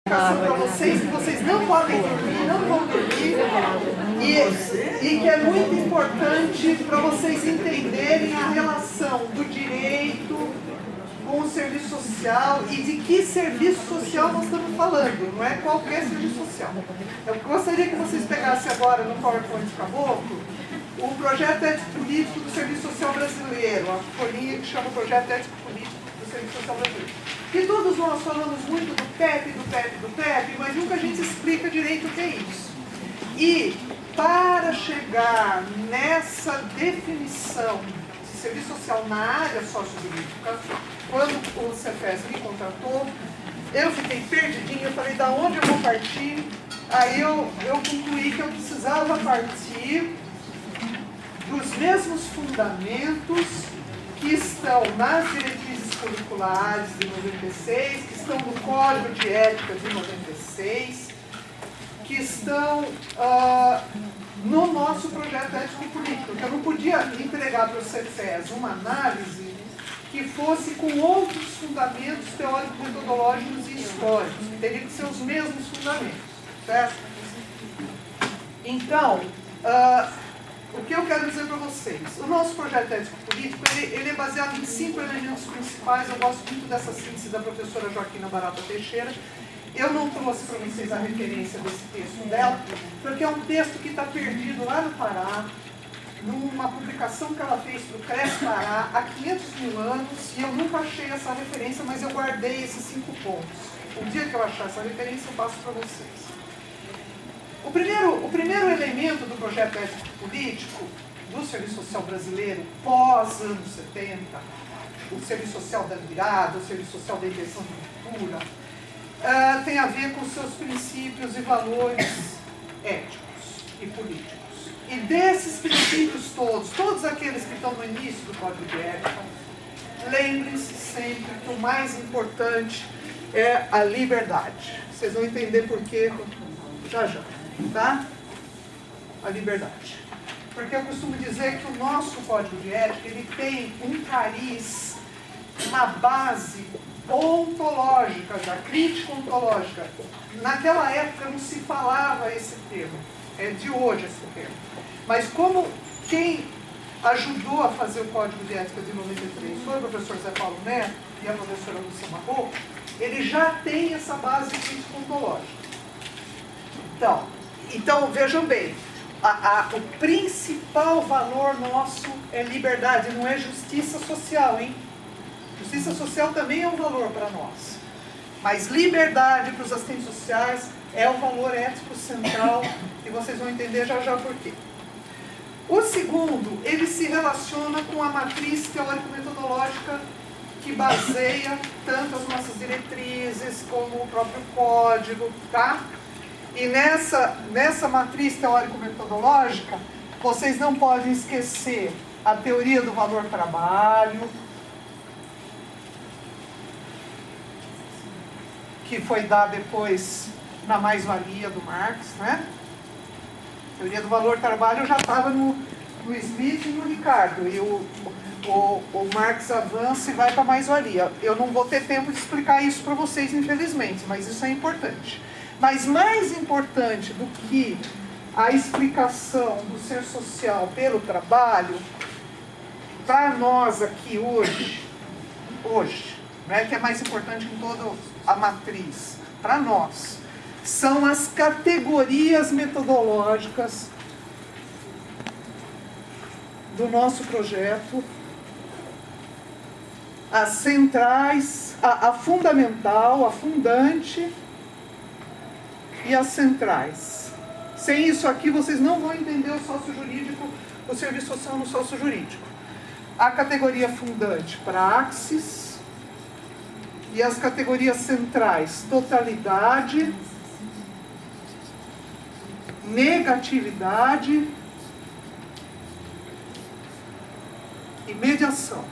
para vocês que vocês não podem dormir, não vão dormir, e que é muito importante para vocês entenderem a relação do direito com o serviço social e de que serviço social nós estamos falando, não é qualquer serviço social. Eu gostaria que vocês pegassem agora no PowerPoint Caboclo o projeto ético-político do Serviço Social Brasileiro, a folhinha que chama Projeto Ético-Político do Serviço Social Brasileiro. E todos nós falamos muito do PEP, mas nunca a gente explica direito o que é isso. E para chegar nessa definição de serviço social na área sociojurídica, quando o Cefes me contratou, eu fiquei perdidinha, eu falei, da onde eu vou partir? Aí eu concluí que eu precisava partir dos mesmos fundamentos que estão nas diretrizes curriculares de 96, que estão no Código de Ética de 96, que estão no nosso projeto ético-político, porque eu não podia entregar para o Cefes uma análise que fosse com outros fundamentos teóricos, metodológicos e históricos, que teriam que ser os mesmos fundamentos, certo? Então, o que eu quero dizer para vocês? O nosso projeto ético-político, ele é baseado em 5 elementos principais. Eu gosto muito dessa síntese da professora Joaquina Barata Teixeira. Eu não trouxe para vocês a referência desse texto dela, porque é um texto que está perdido lá no Pará, numa publicação que ela fez para o CRES Pará há 500 mil anos, e eu nunca achei essa referência, mas eu guardei esses 5 pontos. O dia que eu achar essa referência, eu passo para vocês. O primeiro elemento do projeto ético-político do Serviço Social Brasileiro, pós-anos 70, o Serviço Social da Virada, o Serviço Social da Invenção de Cultura, tem a ver com seus princípios e valores éticos e políticos. E desses princípios todos aqueles que estão no início do Código de Ética, lembrem-se sempre que o mais importante é a liberdade. Vocês vão entender por quê já. Tá? A liberdade. Porque eu costumo dizer que o nosso Código de Ética, ele tem um cariz, uma base ontológica, da crítica ontológica. Naquela época não se falava esse termo, é de hoje esse termo. Mas como quem ajudou a fazer o Código de Ética de 93 foi o professor Zé Paulo Neto e a professora Lúcia Marrocco, ele já tem essa base crítica ontológica. Então, vejam bem, o principal valor nosso é liberdade, não é justiça social, hein? Justiça social também é um valor para nós. Mas liberdade para os assistentes sociais é o valor ético central, e vocês vão entender já por quê. O segundo, ele se relaciona com a matriz teórico-metodológica que baseia tanto as nossas diretrizes como o próprio código, tá? E nessa matriz teórico-metodológica, vocês não podem esquecer a teoria do valor trabalho, que foi dada depois na mais-valia do Marx, né? A teoria do valor trabalho já estava no Smith e no Ricardo, e o Marx avança e vai para a mais-valia. Eu não vou ter tempo de explicar isso para vocês, infelizmente, mas isso é importante. Mas mais importante do que a explicação do ser social pelo trabalho, para nós aqui hoje, né, que é mais importante que toda a matriz, para nós, são as categorias metodológicas do nosso projeto, as centrais, a fundamental, a fundante, e as centrais. Sem isso aqui, vocês não vão entender o sócio-jurídico, o serviço social no sócio-jurídico. A categoria fundante, praxis, e as categorias centrais, totalidade, negatividade e mediação.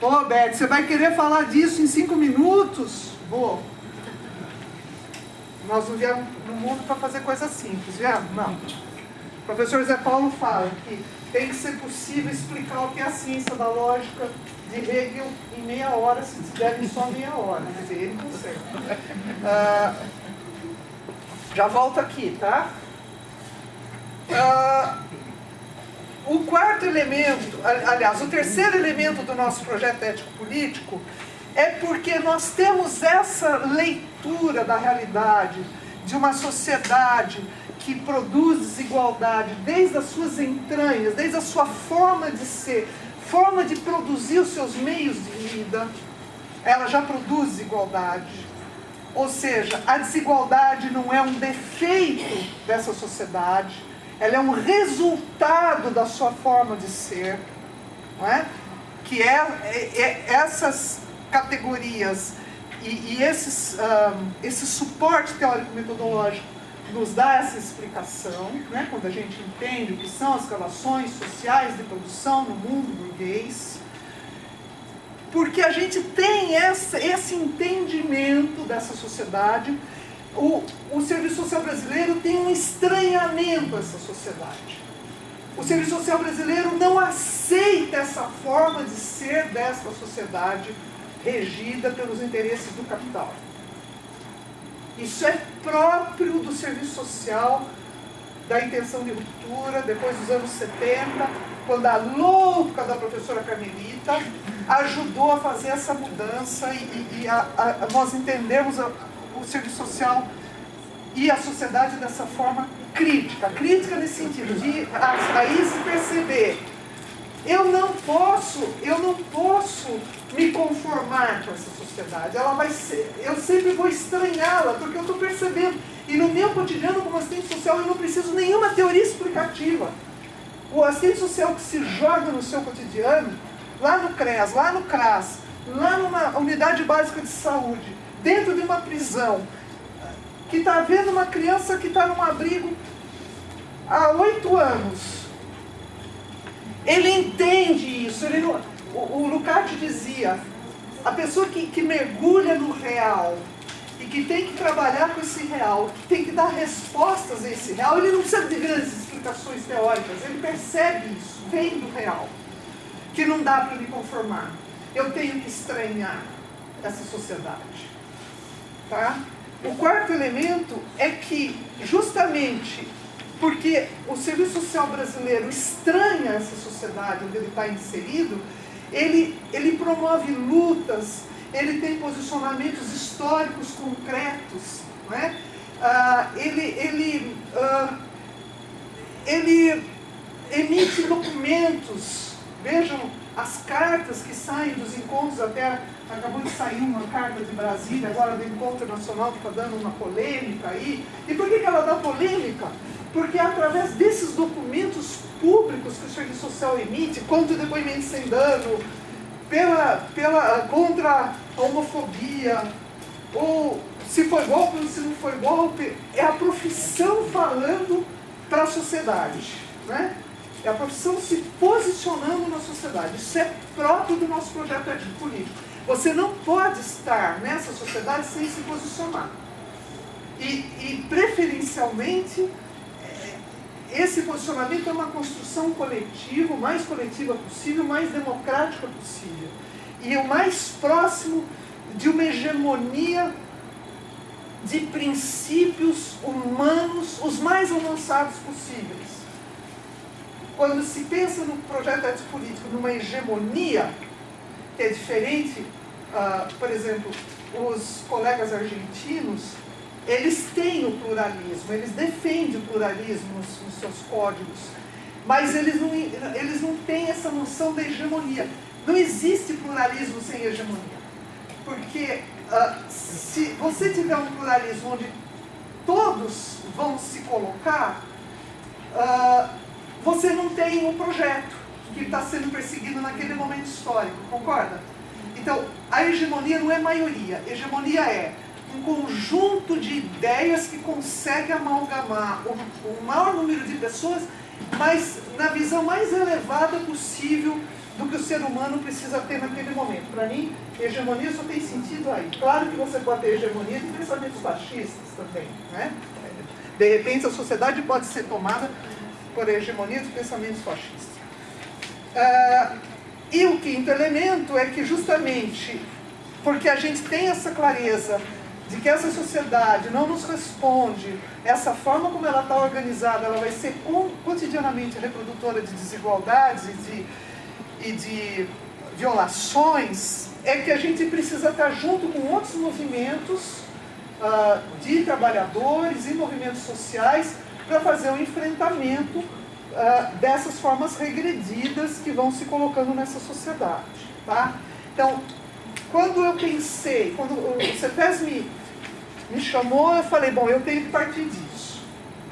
Ô, Beth, você vai querer falar disso em 5 minutos? Vou. Nós não viemos no mundo para fazer coisa simples, viemos? Não. O professor Zé Paulo fala que tem que ser possível explicar o que é a ciência da lógica de Hegel em meia hora, se tiverem só meia hora. Quer dizer, ele consegue. Já volto aqui, tá? O quarto elemento, aliás, o terceiro elemento do nosso projeto ético-político é porque nós temos essa leitura da realidade de uma sociedade que produz desigualdade desde as suas entranhas, desde a sua forma de ser, forma de produzir os seus meios de vida, ela já produz desigualdade. Ou seja, a desigualdade não é um defeito dessa sociedade, ela é um resultado da sua forma de ser, não é? Que essas categorias e esse suporte teórico-metodológico nos dá essa explicação, né? Quando a gente entende o que são as relações sociais de produção no mundo burguês, porque a gente tem esse entendimento dessa sociedade. O serviço social brasileiro tem um estranhamento a essa sociedade. O serviço social brasileiro não aceita essa forma de ser dessa sociedade regida pelos interesses do capital. Isso é próprio do serviço social, da intenção de ruptura, depois dos anos 70, quando a louca da professora Carmelita ajudou a fazer essa mudança e nós entendermos o serviço social e a sociedade dessa forma crítica. Crítica nesse sentido, de aí se perceber, eu não posso me conformar com essa sociedade. Ela vai ser, eu sempre vou estranhá-la, porque eu estou percebendo. E no meu cotidiano, como assistente social, eu não preciso nenhuma teoria explicativa. O assistente social que se joga no seu cotidiano, lá no CREAS, lá no CRAS, lá numa unidade básica de saúde, dentro de uma prisão, que está vendo uma criança que está num abrigo há 8 anos. Ele entende isso. O Lukács dizia, a pessoa que mergulha no real e que tem que trabalhar com esse real, que tem que dar respostas a esse real, ele não precisa de grandes explicações teóricas, ele percebe isso, vem do real, que não dá para me conformar. Eu tenho que estranhar essa sociedade. Tá? O quarto elemento é que, justamente porque o serviço social brasileiro estranha essa sociedade onde ele está inserido, ele promove lutas, ele tem posicionamentos históricos concretos, não é? Ele emite documentos. Vejam as cartas que saem dos encontros, até acabou de sair uma carta de Brasília, agora do Encontro Nacional, que está dando uma polêmica aí. E por que ela dá polêmica? Porque é através desses documentos públicos que o serviço social emite, contra o depoimento sem dano, contra a homofobia, ou se foi golpe ou se não foi golpe, é a profissão falando para a sociedade, né? É a profissão se posicionando na sociedade. Isso é próprio do nosso projeto ético-político. Você não pode estar nessa sociedade sem se posicionar. E preferencialmente, esse posicionamento é uma construção coletiva, o mais coletiva possível, o mais democrática possível. E o mais próximo de uma hegemonia de princípios humanos, os mais avançados possíveis. Quando se pensa no projeto ético-político numa hegemonia, que é diferente, por exemplo, os colegas argentinos, eles têm o pluralismo, eles defendem o pluralismo nos seus códigos, mas eles não têm essa noção da hegemonia. Não existe pluralismo sem hegemonia, porque se você tiver um pluralismo onde todos vão se colocar, você não tem um projeto que está sendo perseguido naquele momento histórico, concorda? Então, a hegemonia não é maioria, hegemonia é um conjunto de ideias que consegue amalgamar o maior número de pessoas, mas na visão mais elevada possível do que o ser humano precisa ter naquele momento. Para mim, hegemonia só tem sentido aí. Claro que você pode ter hegemonia de pensamentos fascistas também, né? De repente, a sociedade pode ser tomada por hegemonia dos pensamentos fascistas. E o quinto elemento é que justamente porque a gente tem essa clareza de que essa sociedade não nos responde, essa forma como ela está organizada, ela vai ser cotidianamente reprodutora de desigualdades e de violações, é que a gente precisa estar junto com outros movimentos de trabalhadores e movimentos sociais para fazer o enfrentamento dessas formas regredidas que vão se colocando nessa sociedade. Tá? Então, quando eu pensei, quando o CEPES me chamou, eu falei, bom, eu tenho que partir disso.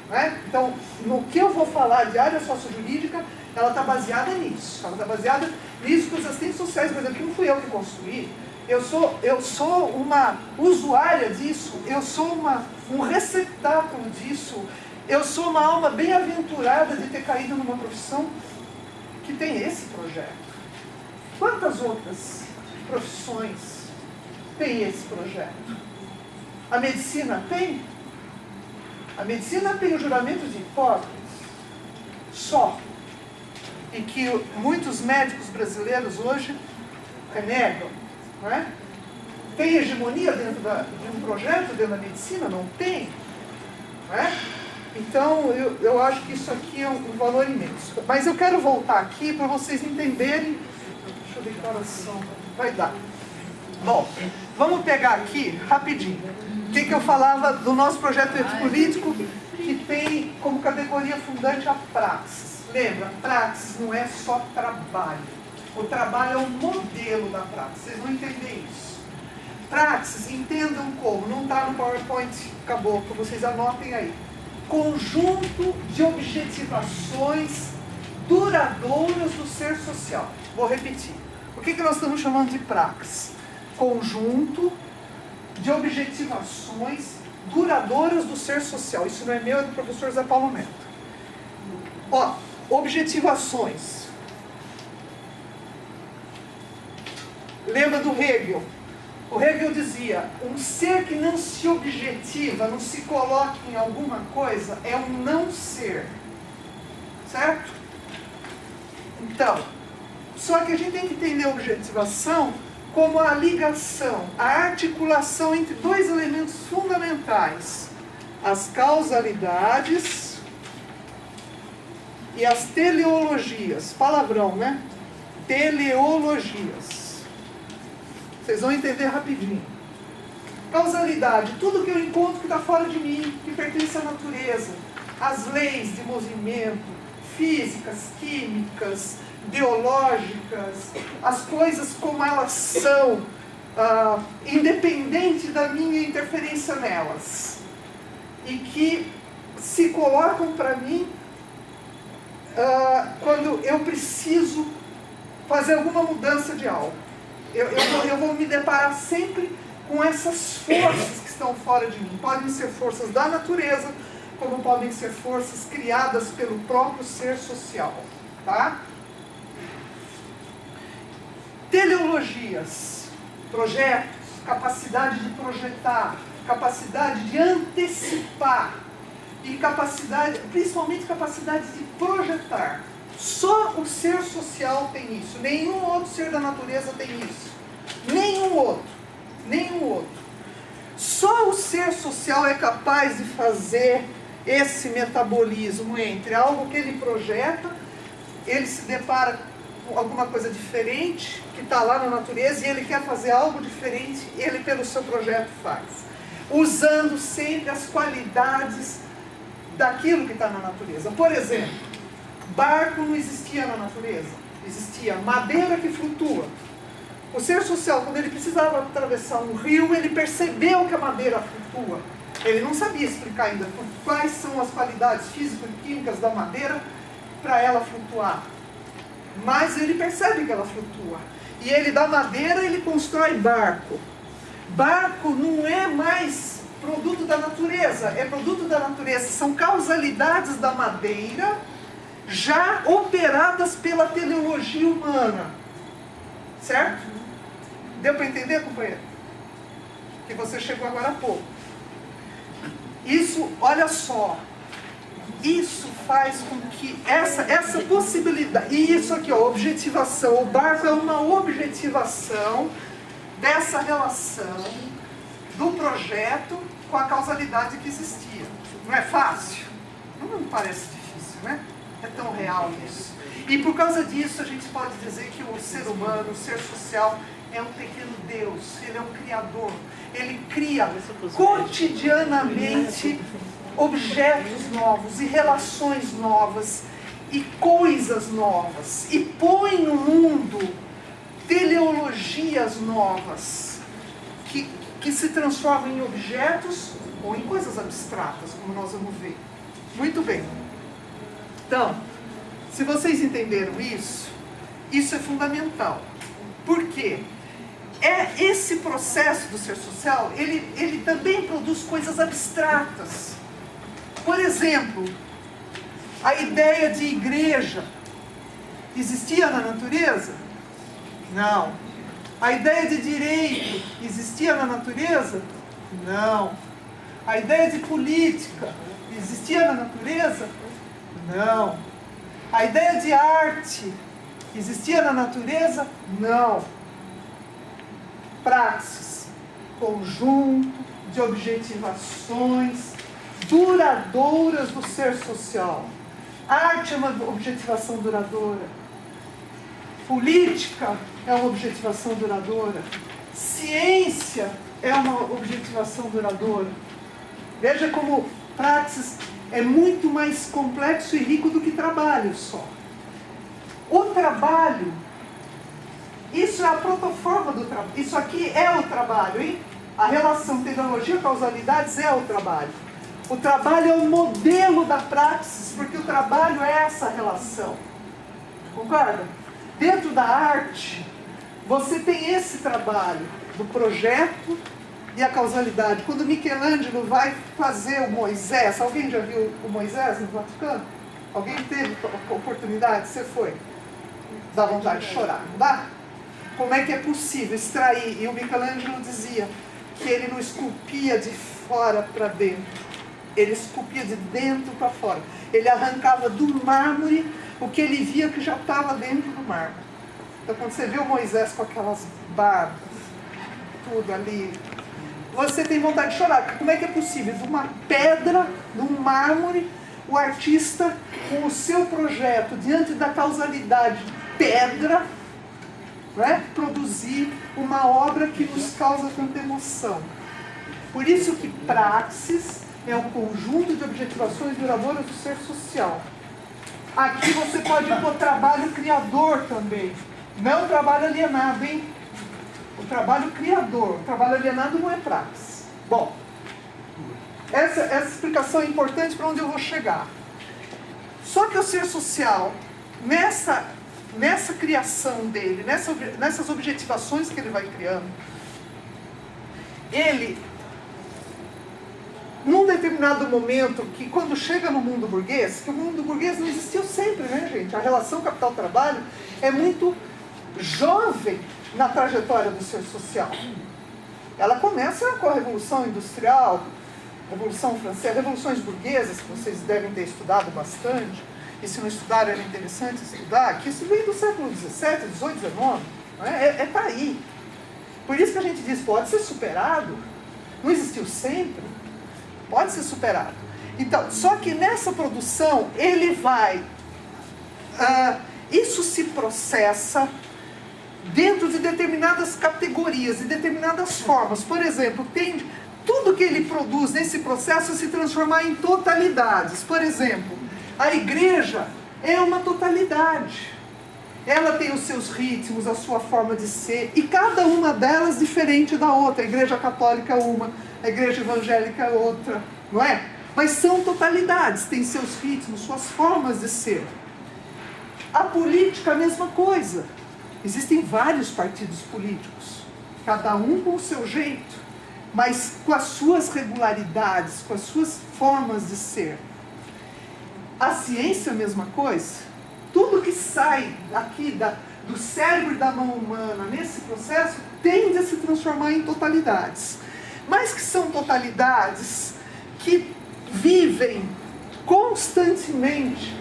Né? Então, no que eu vou falar de área sociojurídica, ela está baseada nisso. Ela está baseada nisso que os assistentes sociais, por exemplo, não fui eu que construí. Eu sou uma usuária disso, eu sou um receptáculo disso, eu sou uma alma bem-aventurada de ter caído numa profissão que tem esse projeto. Quantas outras profissões tem esse projeto? A medicina tem? A medicina tem o juramento de Hipócrates só. E que muitos médicos brasileiros hoje renegam. Não é? Tem hegemonia dentro de um projeto dentro da medicina? Não tem. Não é? Então, eu acho que isso aqui é um valor imenso. Mas eu quero voltar aqui para vocês entenderem. Deixa eu ver que horas são. Vai dar. Bom, vamos pegar aqui, rapidinho. O que eu falava do nosso projeto ético-político, que tem como categoria fundante a praxis. Lembra, praxis não é só trabalho. O trabalho é o modelo da praxis. Vocês vão entender isso. Praxis, entendam como. Não está no PowerPoint, acabou, que vocês anotem aí. Conjunto de objetivações duradouras do ser social. Vou repetir. O que nós estamos chamando de praxis? Conjunto de objetivações duradouras do ser social. Isso não é meu, é do professor Zé Paulo Neto. Ó, objetivações. Lembra do Hegel? O Hegel dizia, um ser que não se objetiva, não se coloca em alguma coisa, é um não ser. Certo? Então, só que a gente tem que entender a objetivação como a ligação, a articulação entre dois elementos fundamentais. As causalidades e as teleologias. Palavrão, né? Teleologias. Vocês vão entender rapidinho. Causalidade, tudo que eu encontro que está fora de mim, que pertence à natureza. As leis de movimento, físicas, químicas, biológicas, as coisas como elas são, independente da minha interferência nelas. E que se colocam para mim quando eu preciso fazer alguma mudança de algo. Eu vou me deparar sempre com essas forças que estão fora de mim. Podem ser forças da natureza, como podem ser forças criadas pelo próprio ser social. Tá? Teleologias, projetos, capacidade de projetar, capacidade de antecipar e capacidade, principalmente capacidade de projetar. Só o ser social tem isso. Nenhum outro ser da natureza tem isso. Nenhum outro. Nenhum outro. Só o ser social é capaz de fazer esse metabolismo entre algo que ele projeta, ele se depara com alguma coisa diferente que está lá na natureza e ele quer fazer algo diferente, ele pelo seu projeto faz. Usando sempre as qualidades daquilo que está na natureza. Por exemplo, barco não existia na natureza, existia madeira que flutua. O ser social, quando ele precisava atravessar um rio, ele percebeu que a madeira flutua. Ele não sabia explicar ainda quais são as qualidades físico-químicas da madeira para ela flutuar. Mas ele percebe que ela flutua. E ele, da madeira, ele constrói barco. Barco não é mais produto da natureza, é produto da natureza. São causalidades da madeira já operadas pela teleologia humana. Certo? Deu para entender, companheiro? Que você chegou agora há pouco. Isso, olha só, isso faz com que essa possibilidade, e isso aqui, ó, objetivação, o barco é uma objetivação dessa relação do projeto com a causalidade que existia. Não é fácil? Não me parece difícil, né? É tão real isso. E por causa disso a gente pode dizer que o ser humano, o ser social, é um pequeno Deus, ele é um criador. Ele cria cotidianamente objetos novos e relações novas e coisas novas. E põe no mundo teleologias novas que se transformam em objetos ou em coisas abstratas, como nós vamos ver. Muito bem. Então, se vocês entenderam isso é fundamental. Por quê? Esse processo do ser social, ele também produz coisas abstratas. Por exemplo, a ideia de igreja existia na natureza? Não. A ideia de direito existia na natureza? Não. A ideia de política existia na natureza? Não. A ideia de arte existia na natureza? Não. Praxis, conjunto de objetivações duradouras do ser social. Arte é uma objetivação duradoura. Política é uma objetivação duradoura. Ciência é uma objetivação duradoura. Veja como praxis é muito mais complexo e rico do que trabalho só. O trabalho, isso é a protoforma do trabalho. Isso aqui é o trabalho, hein? A relação teleologia-causalidades é o trabalho. O trabalho é o modelo da praxis, porque o trabalho é essa relação. Concorda? Dentro da arte, você tem esse trabalho do projeto e a causalidade. Quando Michelangelo vai fazer o Moisés, alguém já viu o Moisés no Vaticano? Alguém teve a oportunidade? Você foi? Dá vontade de chorar, não dá? Como é que é possível extrair? E o Michelangelo dizia que ele não esculpia de fora para dentro. Ele esculpia de dentro para fora. Ele arrancava do mármore o que ele via que já estava dentro do mármore. Então, quando você vê o Moisés com aquelas barbas, tudo ali, você tem vontade de chorar. Como é que é possível? De uma pedra, de um mármore, o artista, com o seu projeto, diante da causalidade pedra, né, produzir uma obra que nos causa tanta emoção. Por isso que praxis é um conjunto de objetivações duradouras do ser social. Aqui você pode pôr trabalho criador também. Não trabalho alienado, hein? O trabalho criador. O trabalho alienado não é praxis. Bom, essa explicação é importante para onde eu vou chegar. Só que o ser social, nessa criação dele, nessas objetivações que ele vai criando, ele, num determinado momento, que quando chega no mundo burguês, que o mundo burguês não existiu sempre, né, gente? A relação capital-trabalho é muito jovem na trajetória do ser social. Ela começa com a Revolução Industrial, Revolução Francesa, revoluções burguesas, que vocês devem ter estudado bastante, e se não estudaram era interessante estudar, que isso vem do século XVII, XVIII, XIX, né? Tá aí. Por isso que a gente diz, pode ser superado, não existiu sempre, pode ser superado. Então, só que nessa produção, ele vai, isso se processa dentro de determinadas categorias, de determinadas formas. Por exemplo, tem tudo que ele produz nesse processo se transformar em totalidades. Por exemplo, a igreja é uma totalidade. Ela tem os seus ritmos, a sua forma de ser, e cada uma delas diferente da outra. A igreja católica é uma, a igreja evangélica é outra, não é? Mas são totalidades, têm seus ritmos, suas formas de ser. A política, a mesma coisa. Existem vários partidos políticos, cada um com o seu jeito, mas com as suas regularidades, com as suas formas de ser. A ciência é a mesma coisa. Tudo que sai aqui do cérebro e da mão humana nesse processo tende a se transformar em totalidades. Mas que são totalidades que vivem constantemente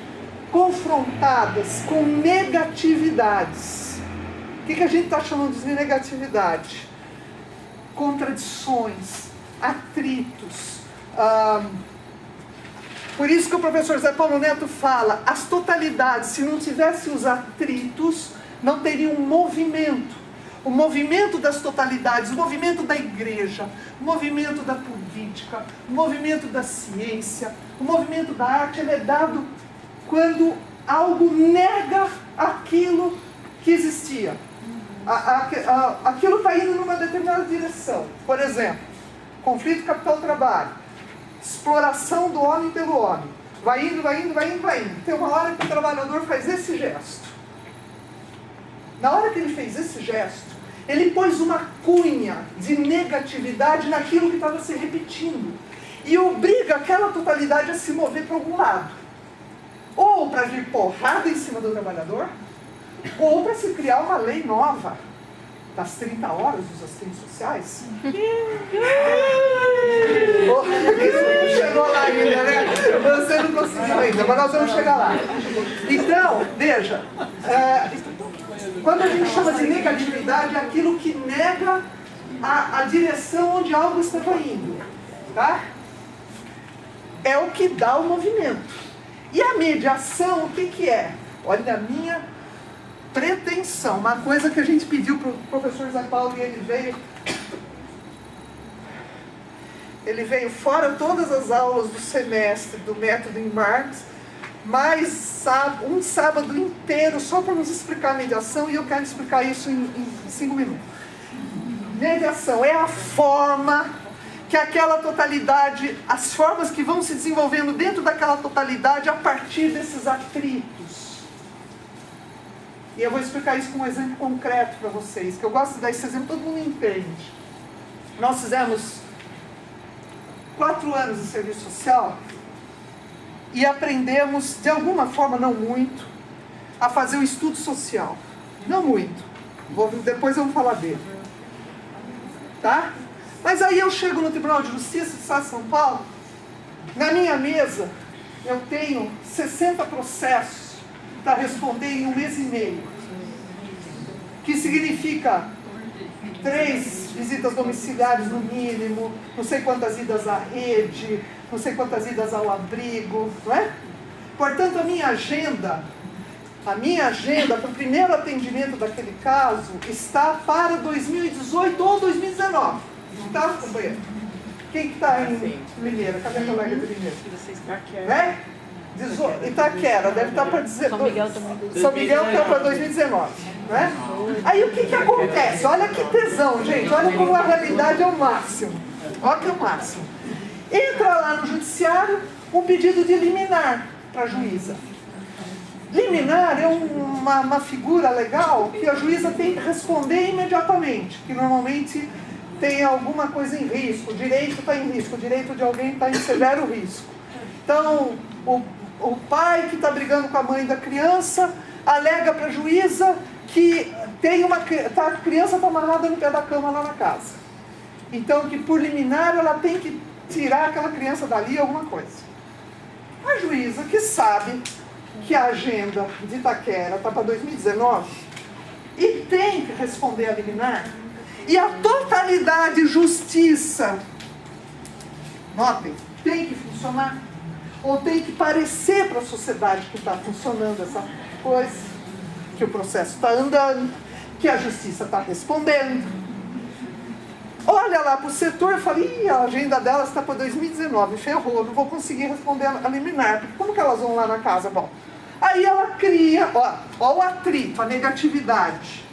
confrontadas com negatividades. O que a gente está chamando de negatividade? Contradições, atritos. Por isso que o professor Zé Paulo Neto fala, as totalidades, se não tivesse os atritos, não teria um movimento. O movimento das totalidades, o movimento da igreja, o movimento da política, o movimento da ciência, o movimento da arte, ele é dado quando algo nega aquilo que existia. Aquilo está indo numa determinada direção. Por exemplo, conflito capital-trabalho, exploração do homem pelo homem. Vai indo, vai indo, vai indo, vai indo. Tem uma hora que o trabalhador faz esse gesto. Na hora que ele fez esse gesto, ele pôs uma cunha de negatividade naquilo que estava se repetindo. E obriga aquela totalidade a se mover para algum lado. Ou para vir porrada em cima do trabalhador, ou para se criar uma lei nova das 30 horas dos assistentes sociais. Não chegou lá ainda, né? Você não conseguiu ainda, mas nós vamos chegar lá. Então, veja, quando a gente chama de negatividade, é aquilo que nega a direção onde algo estava indo. Tá? É o que dá o movimento. E a mediação, o que é? Olha a minha pretensão, uma coisa que a gente pediu para o professor Zé Paulo e ele veio fora todas as aulas do semestre do método em Marx, mas um sábado inteiro só para nos explicar a mediação, e eu quero explicar isso em 5 minutos. Mediação é a forma que aquela totalidade, as formas que vão se desenvolvendo dentro daquela totalidade a partir desses atritos. E eu vou explicar isso com um exemplo concreto para vocês, que eu gosto de dar esse exemplo, todo mundo entende. Nós fizemos 4 anos de serviço social e aprendemos, de alguma forma, não muito, a fazer o estudo social. Não muito. Depois eu vou falar dele. Tá? Mas aí eu chego no Tribunal de Justiça do Estado de São Paulo, na minha mesa eu tenho 60 processos para responder em 1 mês e meio. Que significa 3 visitas domiciliares no mínimo, não sei quantas idas à rede, não sei quantas idas ao abrigo, não é? Portanto, a minha agenda para o primeiro atendimento daquele caso está para 2018 ou 2019. Não está, companheiro? Quem que está em Limeira? Cadê a colega de Limeira? É? Itaquera, deve estar para 2019. São Miguel está para 2019. Não é? Aí o que acontece? Olha que tesão, gente. Olha como a realidade é o máximo. Olha que é o máximo. Entra lá no judiciário um pedido de liminar para a juíza. Liminar é uma figura legal que a juíza tem que responder imediatamente, que normalmente tem alguma coisa em risco, o direito está em risco, o direito de alguém está em severo risco. Então, o pai que está brigando com a mãe da criança alega para a juíza que a criança está amarrada no pé da cama lá na casa. Então, que por liminar ela tem que tirar aquela criança dali, alguma coisa. A juíza, que sabe que a agenda de Itaquera está para 2019 e tem que responder a liminar, e a totalidade justiça, notem, tem que funcionar, ou tem que parecer para a sociedade que está funcionando essa coisa, que o processo está andando, que a justiça está respondendo. Olha lá para o setor e fala, a agenda delas está para 2019, ferrou, não vou conseguir responder a liminar, porque como que elas vão lá na casa? Bom, aí ela cria, ó o atrito, a negatividade.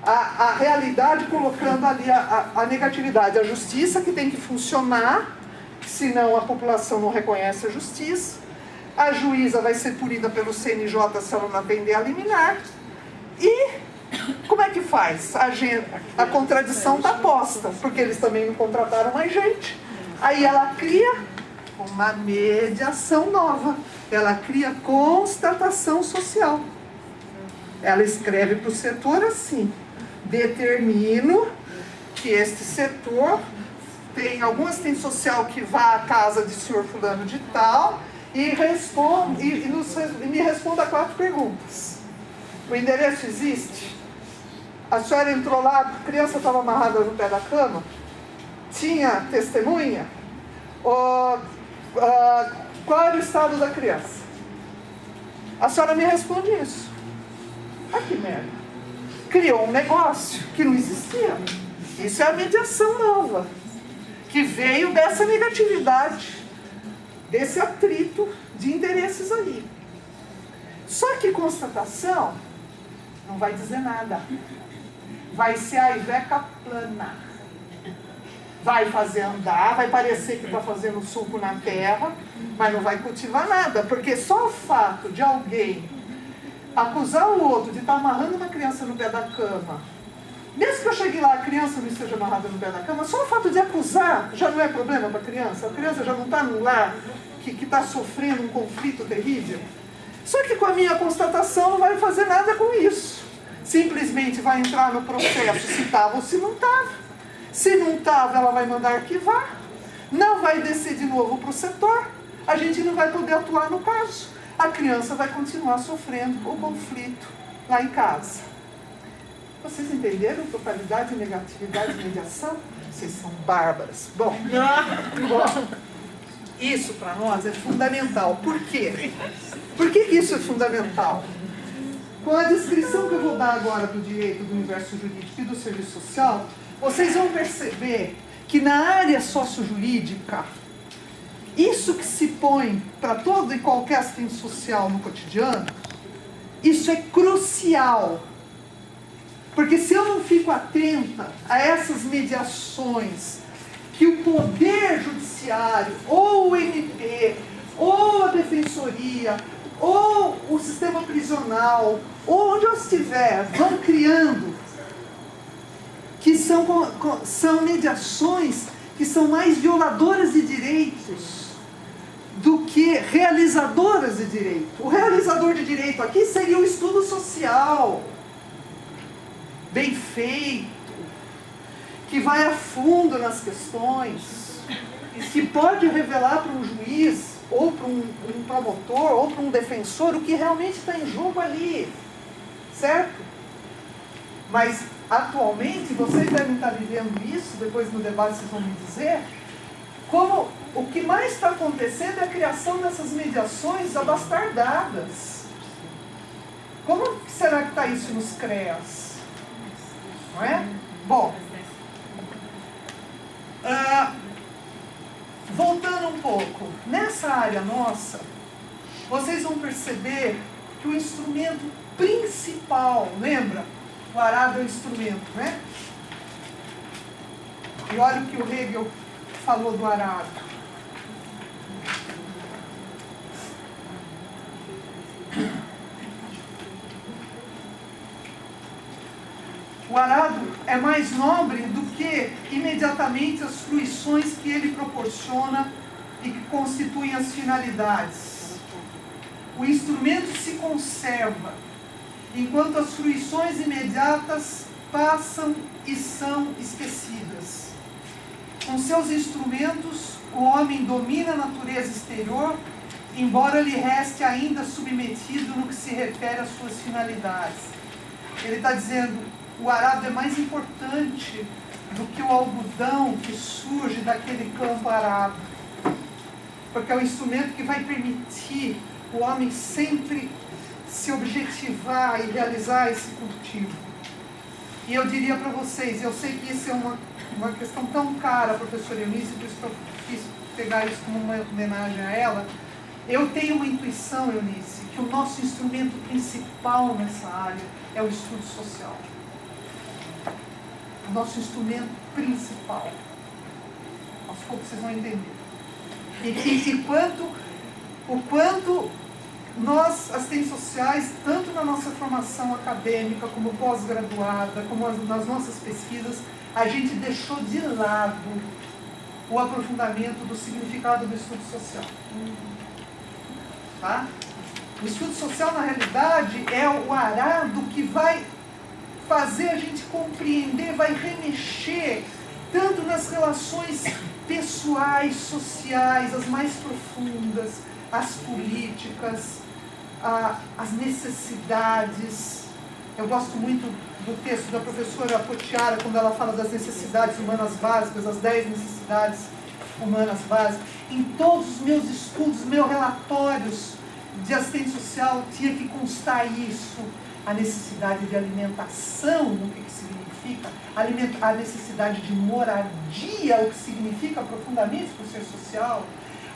A realidade colocando ali a negatividade, a justiça que tem que funcionar, senão a população não reconhece a justiça, a juíza vai ser punida pelo CNJ se ela não atender a liminar, e como é que faz? A contradição está posta, porque eles também não contrataram mais gente. Aí ela cria uma mediação nova, ela cria constatação social. Ela escreve para o setor assim: determino que este setor tem algum assistente social que vá à casa de senhor fulano de tal e me responda 4 perguntas. O endereço existe? A senhora entrou lá, a criança estava amarrada no pé da cama? Tinha testemunha? Qual era o estado da criança? A senhora me responde isso. Ah, que merda. Criou um negócio que não existia. Isso é a mediação nova, que veio dessa negatividade, desse atrito de interesses aí. Só que constatação não vai dizer nada. Vai ser a Iveca plana. Vai fazer andar, vai parecer que está fazendo suco na terra, mas não vai cultivar nada, porque só o fato de alguém acusar o outro de estar amarrando uma criança no pé da cama, mesmo que eu chegue lá, a criança não esteja amarrada no pé da cama, só o fato de acusar já não é problema para a criança já não está num lar que está sofrendo um conflito terrível. Só que com a minha constatação não vai fazer nada com isso. Simplesmente vai entrar no processo se estava ou se não estava. Se não estava, ela vai mandar arquivar, não vai descer de novo para o setor, a gente não vai poder atuar no caso. A criança vai continuar sofrendo o conflito lá em casa. Vocês entenderam totalidade, negatividade e mediação? Vocês são bárbaras. Bom, isso para nós é fundamental. Por quê? Por que isso é fundamental? Com a descrição que eu vou dar agora do direito, do universo jurídico e do serviço social, vocês vão perceber que na área sociojurídica, isso que se põe para todo e qualquer assistente social no cotidiano, isso é crucial. Porque se eu não fico atenta a essas mediações que o Poder Judiciário, ou o MP, ou a Defensoria, ou o sistema prisional, ou onde eu estiver, vão criando, que são mediações que são mais violadoras de direitos do que realizadoras de direito. O realizador de direito aqui seria o estudo social, bem feito, que vai a fundo nas questões, que pode revelar para um juiz, ou para um promotor, ou para um defensor, o que realmente está em jogo ali, certo? Mas, atualmente, vocês devem estar vivendo isso, depois no debate vocês vão me dizer, como o que mais está acontecendo é a criação dessas mediações abastardadas. Como será que está isso nos CREAS? Não é? Bom, voltando um pouco, nessa área nossa, vocês vão perceber que o instrumento principal, lembra? O arado é o instrumento, né? E olha o que o Hegel falou do arado. O arado é mais nobre do que imediatamente as fruições que ele proporciona e que constituem as finalidades. O instrumento se conserva, enquanto as fruições imediatas passam e são esquecidas. Com seus instrumentos, o homem domina a natureza exterior, embora lhe reste ainda submetido no que se refere às suas finalidades. Ele está dizendo, o arado é mais importante do que o algodão que surge daquele campo arado, porque é o instrumento que vai permitir o homem sempre se objetivar e realizar esse cultivo. E eu diria para vocês, eu sei que isso é uma questão tão cara à professora Eunice, por isso que eu quis pegar isso como uma homenagem a ela. Eu tenho uma intuição, Eunice, que o nosso instrumento principal nessa área é o estudo social. O nosso instrumento principal. Aos poucos vocês vão entender. E o quanto nós, assistentes sociais, tanto na nossa formação acadêmica, como pós-graduada, como nas nossas pesquisas, a gente deixou de lado o aprofundamento do significado do estudo social. Tá? O estudo social, na realidade, é o arado que vai fazer a gente compreender, vai remexer tanto nas relações pessoais, sociais, as mais profundas, as políticas, as necessidades. Eu gosto muito do texto da professora Potiara, quando ela fala das necessidades humanas básicas, as 10 necessidades humanas básicas. Em todos os meus estudos, meus relatórios de assistência social, tinha que constar isso. A necessidade de alimentação, o que significa, a necessidade de moradia, o que significa profundamente para o ser social,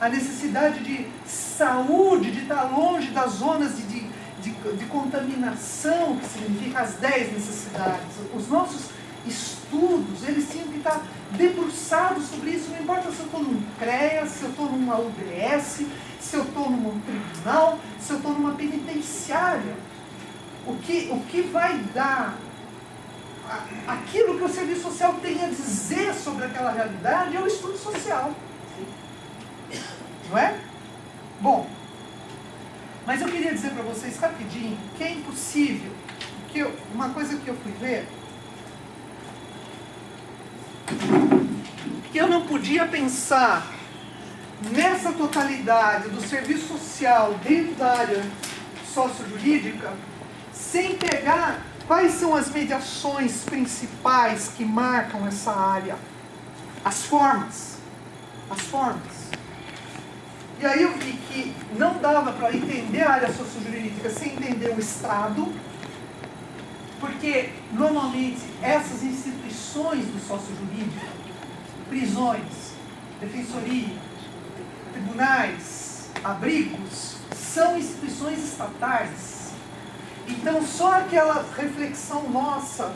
a necessidade de saúde, de estar longe das zonas de contaminação, o que significa as 10 necessidades. Os nossos estudos, eles tinham que estar debruçados sobre isso, não importa se eu estou num CREA, se eu estou numa UBS, se eu estou num tribunal, se eu estou numa penitenciária. O que vai dar, aquilo que o serviço social tem a dizer sobre aquela realidade é o estudo social. Não é? Bom, mas eu queria dizer para vocês rapidinho que é impossível, uma coisa que eu fui ver, que eu não podia pensar nessa totalidade do serviço social dentro da área sociojurídica sem pegar quais são as mediações principais que marcam essa área, as formas. E aí eu vi que não dava para entender a área sociojurídica sem entender o Estado, porque normalmente essas instituições do sociojurídico, prisões, defensoria, tribunais, abrigos, são instituições estatais. Então, só aquela reflexão nossa,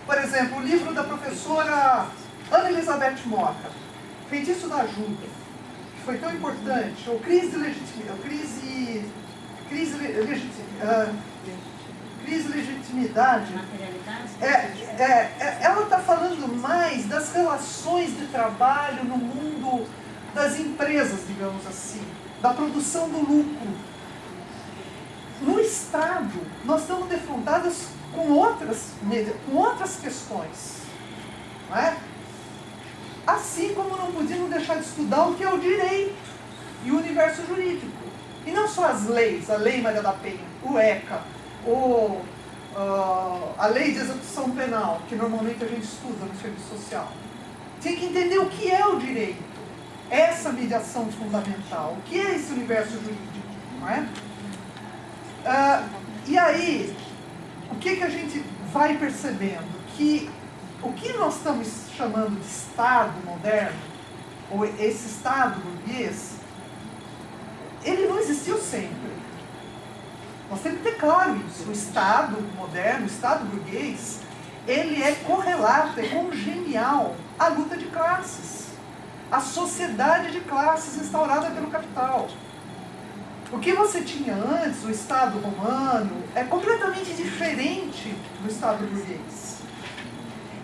por exemplo, o livro da professora Ana Elizabeth Moca, Feitiço da Ajuda, que foi tão importante, ou Crise de Legitimidade. Ela está falando mais das relações de trabalho no mundo das empresas, digamos assim, da produção do lucro. No Estado, nós estamos defrontados com outras questões. Não é? Assim como não podíamos deixar de estudar o que é o direito e o universo jurídico. E não só as leis, a Lei Maria da Penha, o ECA, a Lei de Execução Penal, que normalmente a gente estuda no serviço social. Tem que entender o que é o direito, essa mediação fundamental, o que é esse universo jurídico, não é? E aí, o que a gente vai percebendo? Que o que nós estamos chamando de Estado moderno, ou esse Estado burguês, ele não existiu sempre. Nós temos que ter claro isso. O Estado moderno, o Estado burguês, ele é correlato, é congenial à luta de classes, à sociedade de classes instaurada pelo capital. O que você tinha antes, o Estado romano, é completamente diferente do Estado burguês.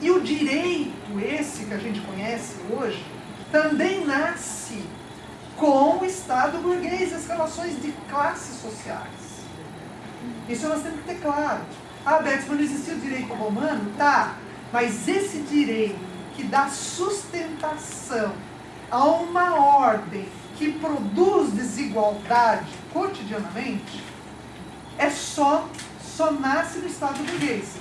E o direito, esse que a gente conhece hoje, também nasce com o Estado burguês, as relações de classes sociais. Isso nós temos que ter claro. Beth, não existia o direito romano? Tá, mas esse direito que dá sustentação a uma ordem que produz desigualdade cotidianamente, só nasce no Estado burguês.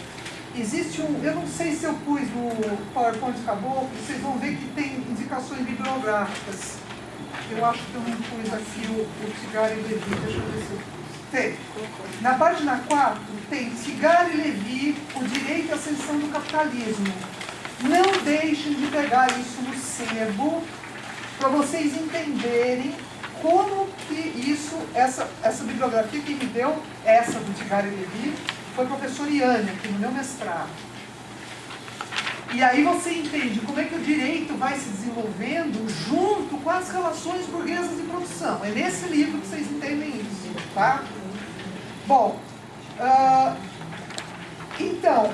Existe eu não sei se eu pus no PowerPoint Caboclo, vocês vão ver que tem indicações bibliográficas. Eu acho que eu não pus aqui o Cigar e Levi, deixa eu ver se eu pus. Tem. Na página 4 tem Cigar e Levi, o direito e a ascensão do capitalismo. Não deixem de pegar isso no sebo, para vocês entenderem como que essa bibliografia que me deu, essa do Cigar e Levi, foi a professora Iane, aqui no meu mestrado. E aí você entende como é que o direito vai se desenvolvendo junto com as relações burguesas de produção. É nesse livro que vocês entendem isso, tá? Bom, então,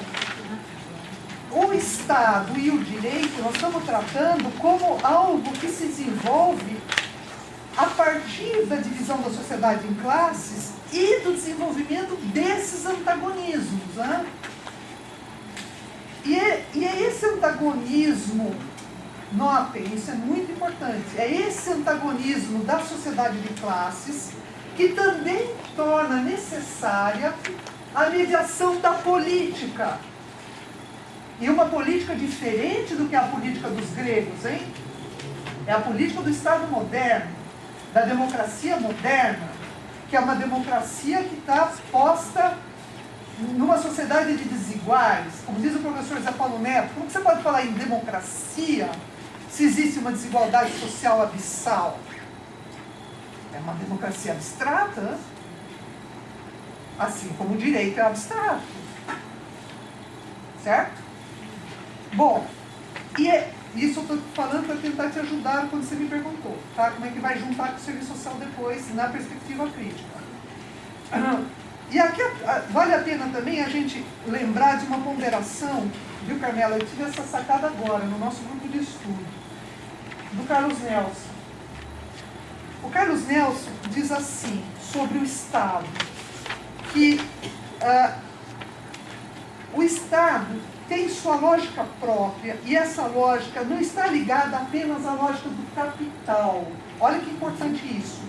o Estado e o direito nós estamos tratando como algo que se desenvolve a partir da divisão da sociedade em classes e do desenvolvimento desses antagonismos. Né? E é esse antagonismo notem, isso é muito importante, é esse antagonismo da sociedade de classes que também torna necessária a mediação da política. E uma política diferente do que a política dos gregos, hein? É a política do Estado moderno, da democracia moderna, que é uma democracia que está posta numa sociedade de desiguais. Como diz o professor Zé Paulo Neto, como que você pode falar em democracia se existe uma desigualdade social abissal? É uma democracia abstrata, assim como o direito é abstrato. Certo? Bom, e isso eu estou falando para tentar te ajudar quando você me perguntou, tá? Como é que vai juntar com o serviço social depois, na perspectiva crítica. E aqui vale a pena também a gente lembrar de uma ponderação, viu, Carmela? Eu tive essa sacada agora, no nosso grupo de estudo, do Carlos Nelson. O Carlos Nelson diz assim, sobre o Estado, que o Estado tem sua lógica própria, e essa lógica não está ligada apenas à lógica do capital. Olha que importante isso.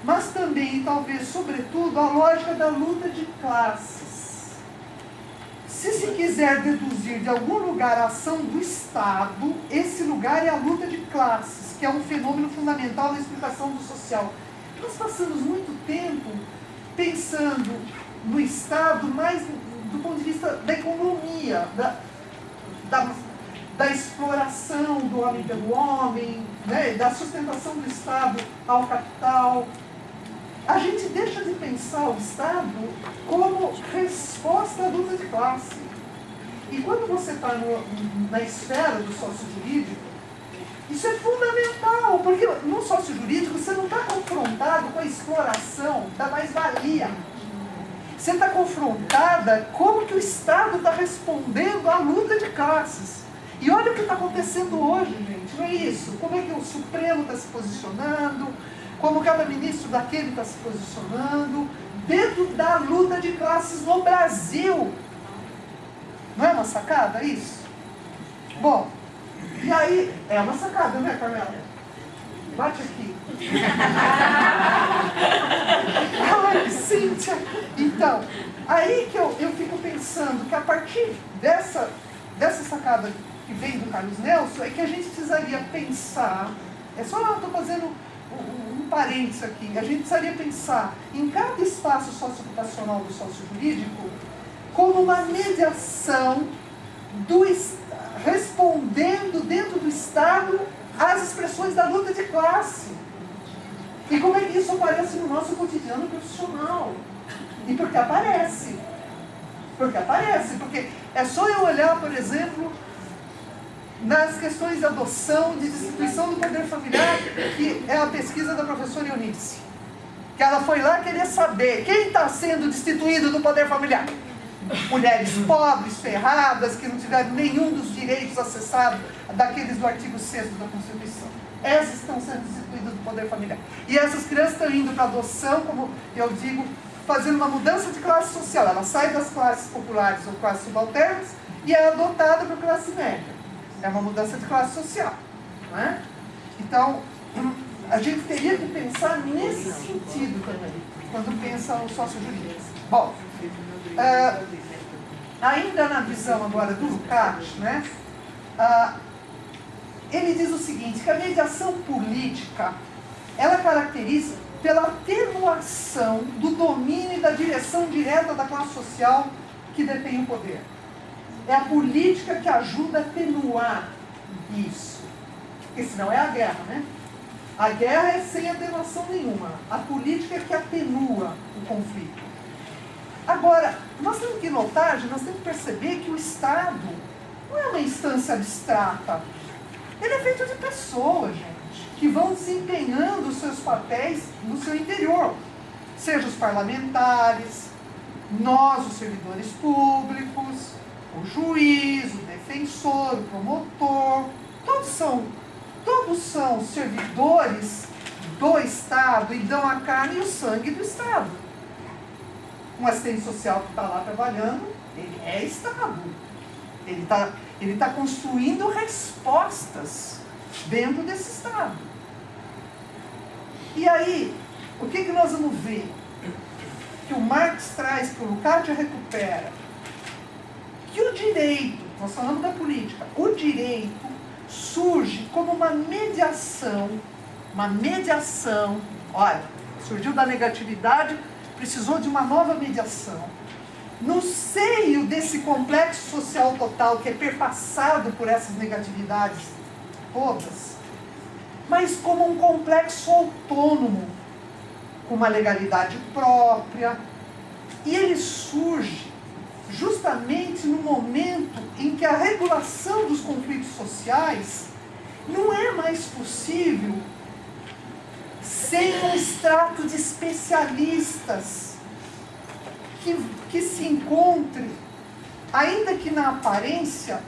Mas também, talvez, sobretudo, a lógica da luta de classes. Se quiser deduzir de algum lugar a ação do Estado, esse lugar é a luta de classes, que é um fenômeno fundamental na explicação do social. Nós passamos muito tempo pensando no Estado mais do ponto de vista da economia, da exploração do homem pelo homem, né, da sustentação do Estado ao capital. A gente deixa de pensar o Estado como resposta à luta de classe. E quando você está na esfera do sócio-jurídico, isso é fundamental, porque no sócio-jurídico você não está confrontado com a exploração da mais-valia. Você está confrontada como que o Estado está respondendo à luta de classes. E olha o que está acontecendo hoje, gente, não é isso? Como é que o Supremo está se posicionando, como cada ministro daquele está se posicionando, dentro da luta de classes no Brasil. Não é uma sacada isso? Bom, e aí, é uma sacada, né, Carmela? Bate aqui. Ai, Cíntia. Então, aí que eu fico pensando que a partir dessa sacada que vem do Carlos Nelson, é que a gente precisaria pensar, eu estou fazendo um parênteses aqui, a gente precisaria pensar em cada espaço socioocupacional do sócio-jurídico como uma mediação respondendo dentro do Estado às expressões da luta de classe. E como é que isso aparece no nosso cotidiano profissional? E por que aparece? Porque é só eu olhar, por exemplo, nas questões de adoção, de destituição do poder familiar, que é a pesquisa da professora Eunice. Que ela foi lá querer saber quem está sendo destituído do poder familiar. Mulheres pobres, ferradas, que não tiveram nenhum dos direitos acessados daqueles do artigo 6º da Constituição. Essas estão sendo destituídas do poder familiar. E essas crianças estão indo para adoção, como eu digo, fazendo uma mudança de classe social. Ela sai das classes populares ou classes subalternas e é adotada para a classe média. É uma mudança de classe social. Não é? Então, a gente teria que pensar nesse sentido também, quando pensa o sócio-jurídico. Bom, ainda na visão agora do Lukács, né, ele diz o seguinte, que a mediação política, ela caracteriza pela atenuação do domínio e da direção direta da classe social que detém o poder. É a política que ajuda a atenuar isso. Porque senão é a guerra, né? A guerra é sem atenuação nenhuma. A política é que atenua o conflito. Agora, nós temos que notar, nós temos que perceber que o Estado não é uma instância abstrata. Ele é feito de pessoas, gente, que vão desempenhando os seus papéis no seu interior. Seja os parlamentares, nós, os servidores públicos, o juiz, o defensor, o promotor, todos são servidores do Estado e dão a carne e o sangue do Estado. Um assistente social que está lá trabalhando, ele é Estado. Ele está construindo respostas dentro desse Estado. E aí, o que nós vamos ver? Que o Marx traz, que o Lukács recupera, que o direito, nós falamos da política, o direito surge como uma mediação, olha, surgiu da negatividade, precisou de uma nova mediação. No seio desse complexo social total que é perpassado por essas negatividades todas, mas como um complexo autônomo, com uma legalidade própria, e ele surge justamente no momento em que a regulação dos conflitos sociais não é mais possível sem um extrato de especialistas que se encontre, ainda que na aparência,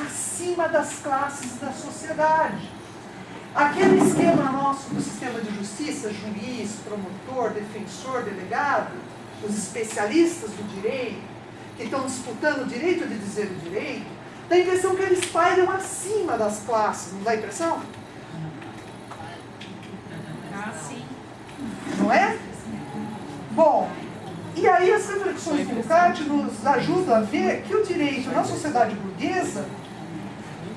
acima das classes da sociedade. Aquele esquema nosso do sistema de justiça, juiz, promotor, defensor, delegado, os especialistas do direito, que estão disputando o direito de dizer o direito, dá a impressão que eles pairam acima das classes, não dá a impressão? Sim. Não é? Bom, e aí as reflexões do Lukács nos ajudam a ver que o direito na sociedade burguesa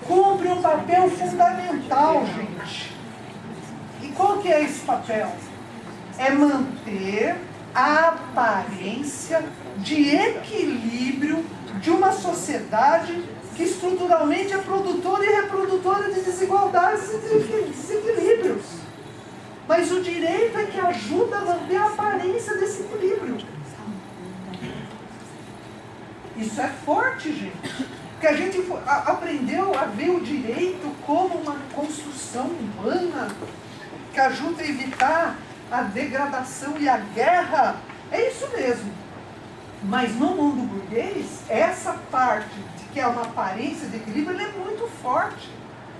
cumpre um papel fundamental, gente. E qual que é esse papel? É manter a aparência de equilíbrio de uma sociedade que estruturalmente é produtora e reprodutora de desigualdades e desequilíbrios. Mas o direito é que ajuda a manter a aparência desse equilíbrio. Isso é forte, gente. Porque a gente aprendeu a ver o direito como uma construção humana que ajuda a evitar a degradação e a guerra. É isso mesmo. Mas no mundo burguês, essa parte de que é uma aparência de equilíbrio, ela é muito forte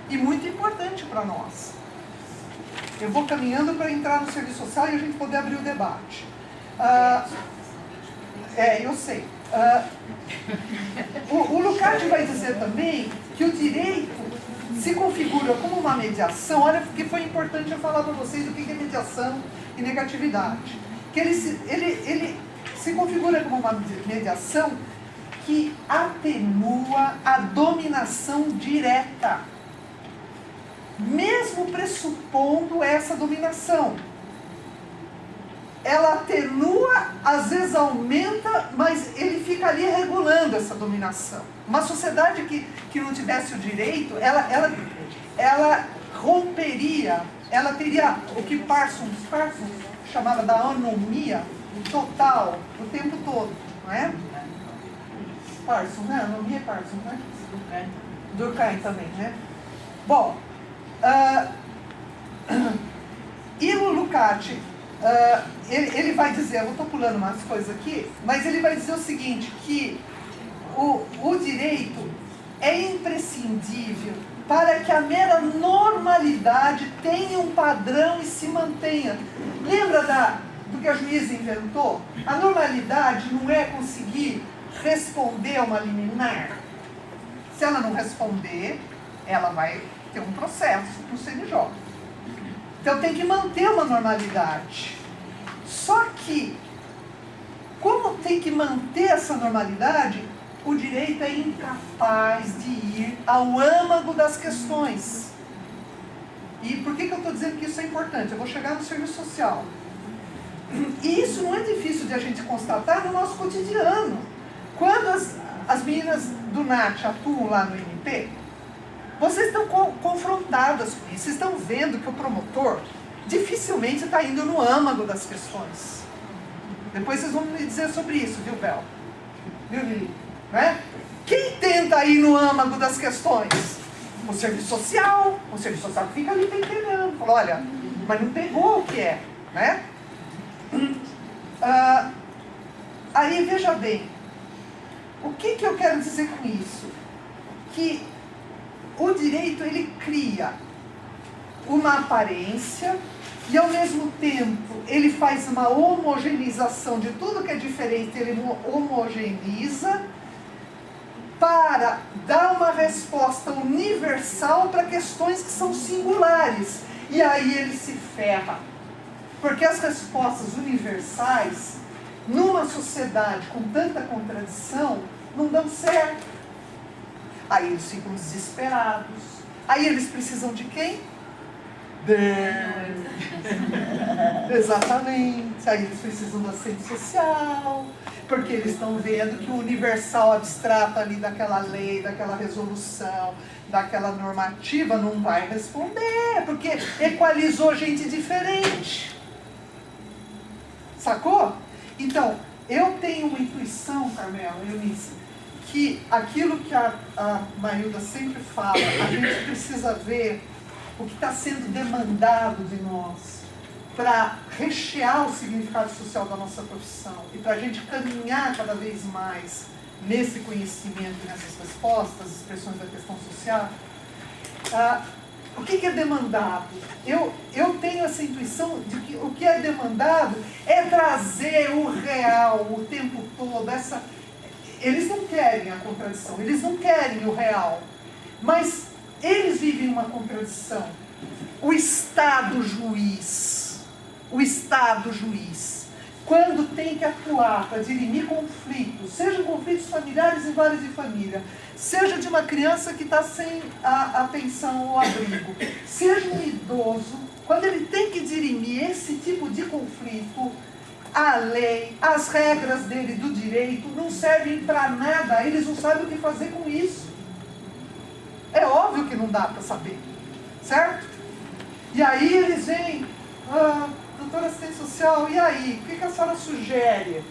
e muito importante para nós. Eu vou caminhando para entrar no serviço social e a gente poder abrir o debate. Eu sei. O Lukács vai dizer também que o direito se configura como uma mediação. Olha, porque foi importante eu falar para vocês o que é mediação e negatividade. Que ele se configura como uma mediação que atenua a dominação direta, mesmo pressupondo essa dominação. Ela atenua, às vezes aumenta, mas ele fica ali regulando essa dominação. Uma sociedade que não tivesse o direito, ela romperia, ela teria o que Parsons chamava da anomia total, o tempo todo, não é? Parsons, né? Anomia é Parsons, né? Durkheim também, né? Bom, e o Lukács, ele vai dizer, eu estou pulando umas coisas aqui, mas ele vai dizer o seguinte, que o direito é imprescindível para que a mera normalidade tenha um padrão e se mantenha. Lembra do que a juíza inventou? A normalidade não é conseguir responder a uma liminar. Se ela não responder, ela vai ter um processo no CNJ. Então tem que manter uma normalidade. Só que, como tem que manter essa normalidade, o direito é incapaz de ir ao âmago das questões. E por que eu estou dizendo que isso é importante? Eu vou chegar no serviço social. E isso não é difícil de a gente constatar no nosso cotidiano. Quando as meninas do NAT atuam lá no MP, vocês estão confrontadas com isso. Vocês estão vendo que o promotor dificilmente está indo no âmago das questões. Depois vocês vão me dizer sobre isso, viu, Bel? Viu, Lili? Né? Quem tenta ir no âmago das questões? O serviço social que fica ali entendendo. Fala, olha, mas não pegou o que é, né? Aí, veja bem, o que eu quero dizer com isso? Que o direito, ele cria uma aparência e, ao mesmo tempo, ele faz uma homogeneização de tudo que é diferente, ele homogeneiza, para dar uma resposta universal para questões que são singulares. E aí ele se ferra. Porque as respostas universais, numa sociedade com tanta contradição, não dão certo. Aí eles ficam desesperados. Aí eles precisam de quem? Deus. Exatamente. Aí eles precisam da assistência social. Porque eles estão vendo que o universal abstrato ali daquela lei, daquela resolução, daquela normativa não vai responder. Porque equalizou gente diferente. Sacou? Então, eu tenho uma intuição, Carmela, Eunice, que aquilo que a Marilda sempre fala, a gente precisa ver o que está sendo demandado de nós para rechear o significado social da nossa profissão e para a gente caminhar cada vez mais nesse conhecimento, nessas respostas, expressões da questão social. O que é demandado? Eu tenho essa intuição de que o que é demandado é trazer o real o tempo todo. Eles não querem a contradição, eles não querem o real, mas eles vivem uma contradição. O Estado juiz, quando tem que atuar para dirimir conflitos, seja conflitos familiares em várias de família, seja de uma criança que está sem a pensão ou abrigo, seja um idoso, quando ele tem que dirimir esse tipo de conflito, a lei, as regras dele do direito não servem para nada, eles não sabem o que fazer com isso. É óbvio que não dá para saber, certo? E aí eles vêm, doutora assistente social, e aí, o que a senhora sugere?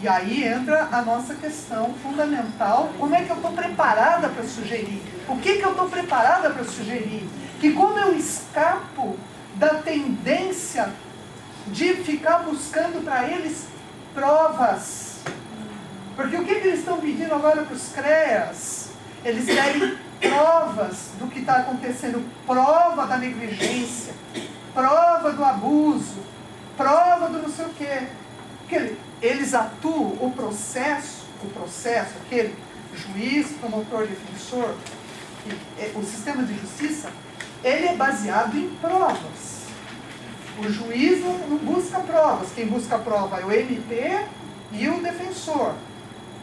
E aí entra a nossa questão fundamental, como é que eu estou preparada para sugerir? O que eu estou preparada para sugerir? Que como eu escapo da tendência de ficar buscando para eles provas. Porque o que eles estão pedindo agora para os CREAS? Eles querem provas do que está acontecendo, prova da negligência, prova do abuso, prova do não sei o quê. Porque eles atuam, o processo, aquele juiz, promotor, defensor, o sistema de justiça, ele é baseado em provas. O juiz não busca provas, quem busca prova é o MP e o defensor.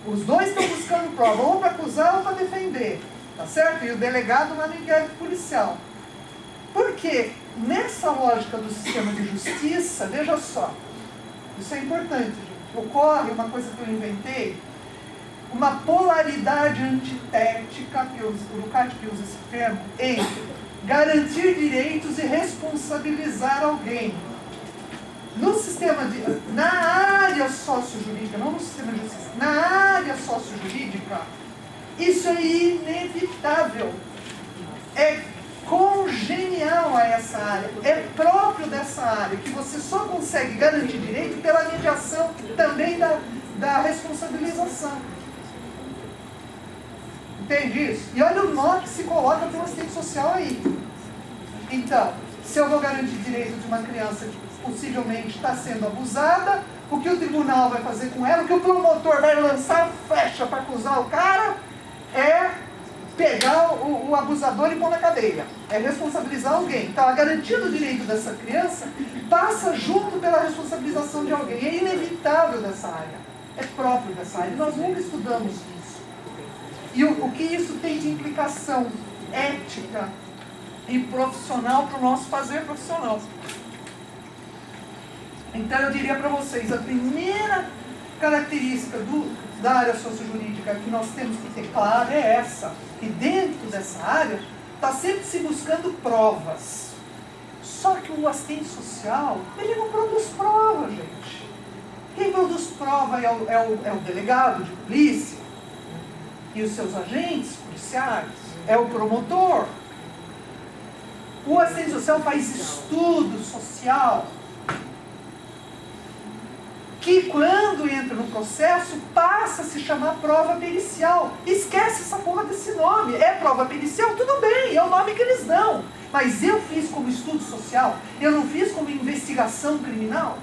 Os dois estão buscando prova, ou para acusar ou para defender, tá certo? E o delegado lá no inquérito policial. Porque nessa lógica do sistema de justiça, veja só, isso é importante, gente. Ocorre uma coisa que eu inventei, uma polaridade antitética, o Lukács que usa esse termo, entre garantir direitos e responsabilizar alguém. No sistema na área sociojurídica, não no sistema de justiça, na área sociojurídica, isso é inevitável. É congenial a essa área, é próprio dessa área, que você só consegue garantir direito pela mediação também da responsabilização. Entende isso? E olha o nó que se coloca pelo assistente social aí. Então, se eu vou garantir direito de uma criança que possivelmente está sendo abusada, o que o tribunal vai fazer com ela, o que o promotor vai lançar flecha para acusar o cara, é pegar o abusador e pôr na cadeia. É responsabilizar alguém. Então, a garantia do direito dessa criança passa junto pela responsabilização de alguém. É inevitável dessa área. É próprio dessa área. Nós nunca estudamos isso. E o que isso tem de implicação ética e profissional para o nosso fazer profissional. Então, eu diria para vocês, a primeira característica da área sociojurídica que nós temos que ter clara é essa, que dentro dessa área está sempre se buscando provas. Só que o assistente social, ele não produz prova, gente. Quem produz prova é o delegado de polícia e os seus agentes policiais, é o promotor. O assistente social faz estudo social, que quando entra no processo, passa a se chamar prova pericial. Esquece essa porra desse nome. É prova pericial? Tudo bem, é o nome que eles dão. Mas eu fiz como estudo social? Eu não fiz como investigação criminal?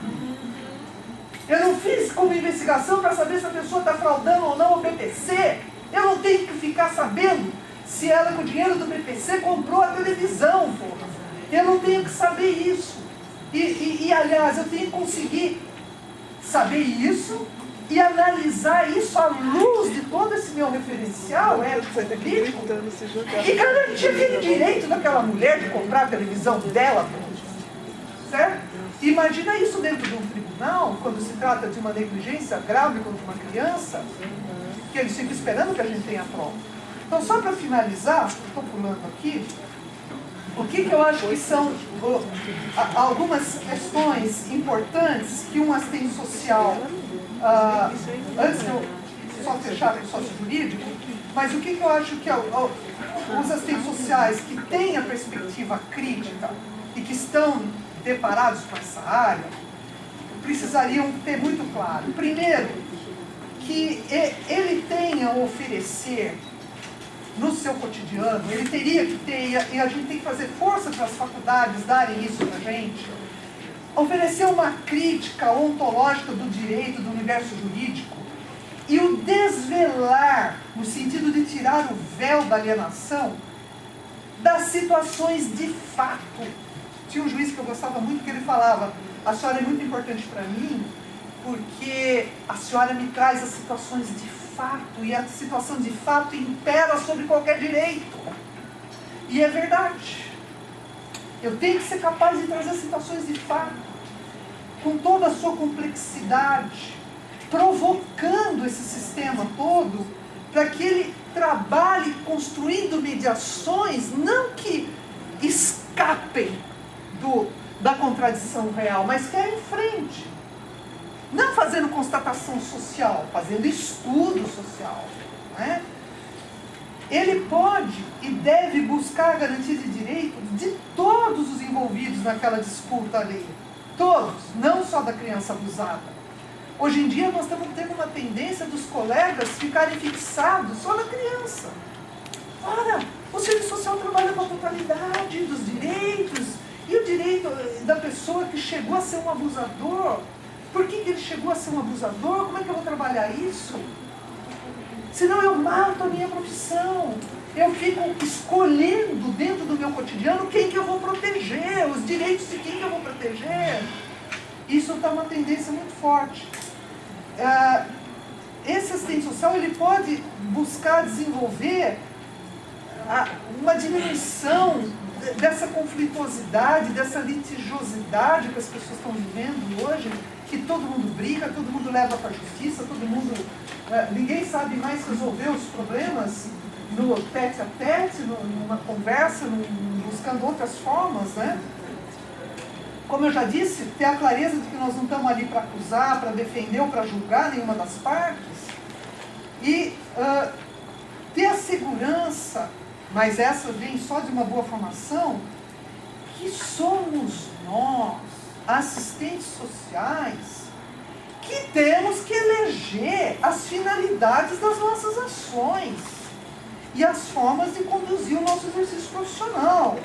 Eu não fiz como investigação para saber se a pessoa está fraudando ou não o BPC. Eu não tenho que ficar sabendo se ela, com o dinheiro do BPC, comprou a televisão, porra. Eu não tenho que saber isso. Aliás, eu tenho que conseguir saber isso e analisar isso à luz de todo esse meu referencial ético-político e garantir aquele direito daquela mulher de comprar a televisão dela, certo? Imagina isso dentro de um tribunal, quando se trata de uma negligência grave contra uma criança, que eles ficam esperando que a gente tenha prova. Então, só para finalizar, estou pulando aqui, o que eu acho que são algumas questões importantes que um assistente social, antes de eu só fechar com o sócio jurídico, mas o que eu acho que os assistentes sociais que têm a perspectiva crítica e que estão deparados com essa área, precisariam ter muito claro. Primeiro, que ele tenha a oferecer no seu cotidiano, ele teria que ter, e a gente tem que fazer força para as faculdades darem isso para a gente, oferecer uma crítica ontológica do direito, do universo jurídico, e o desvelar, no sentido de tirar o véu da alienação, das situações de fato. Tinha um juiz que eu gostava muito que ele falava: a senhora é muito importante para mim, porque a senhora me traz as situações de fato, e a situação de fato impera sobre qualquer direito. E é verdade. Eu tenho que ser capaz de trazer situações de fato, com toda a sua complexidade, provocando esse sistema todo, para que ele trabalhe construindo mediações, não que escapem da contradição real, mas que é em frente. Não fazendo constatação social, fazendo estudo social. Né? Ele pode e deve buscar a garantia de direito de todos os envolvidos naquela disputa alheia. Todos, não só da criança abusada. Hoje em dia nós estamos tendo uma tendência dos colegas ficarem fixados só na criança. Ora, o serviço social trabalha com a totalidade dos direitos, e o direito da pessoa que chegou a ser um abusador. Por que ele chegou a ser um abusador? Como é que eu vou trabalhar isso? Senão eu mato a minha profissão. Eu fico escolhendo dentro do meu cotidiano quem que eu vou proteger, os direitos de quem que eu vou proteger. Isso está uma tendência muito forte. Esse assistente social ele pode buscar desenvolver uma diminuição dessa conflituosidade, dessa litigiosidade que as pessoas estão vivendo hoje, que todo mundo briga, todo mundo leva para a justiça, todo mundo... ninguém sabe mais resolver os problemas no tete a tete, numa conversa, buscando outras formas, né? Como eu já disse, ter a clareza de que nós não estamos ali para acusar, para defender ou para julgar nenhuma das partes, e ter a segurança, mas essa vem só de uma boa formação, que somos nós, assistentes sociais, que temos que eleger as finalidades das nossas ações e as formas de conduzir o nosso exercício profissional.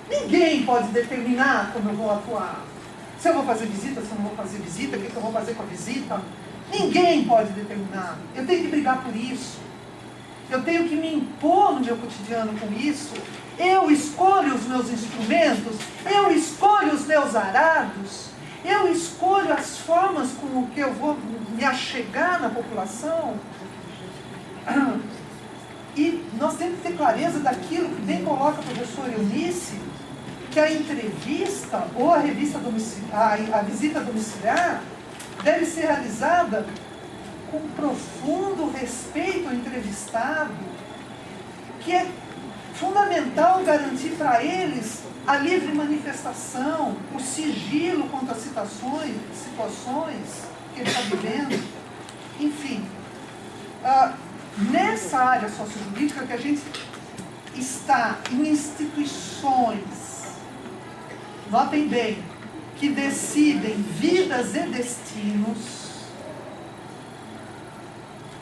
Ninguém pode determinar como eu vou atuar. Se eu vou fazer visita, se eu não vou fazer visita, o que eu vou fazer com a visita. Ninguém pode determinar. Eu tenho que brigar por isso. Eu tenho que me impor no meu cotidiano com isso. Eu escolho os meus instrumentos, eu escolho os meus arados, eu escolho as formas com que eu vou me achegar na população. E nós temos que ter clareza daquilo que bem coloca a professora Eunice, que a entrevista ou a visita domiciliar deve ser realizada com profundo respeito ao entrevistado, que é fundamental garantir para eles a livre manifestação, o sigilo quanto às situações que ele está vivendo. Enfim, nessa área sociojurídica que a gente está em instituições, notem bem, que decidem vidas e destinos.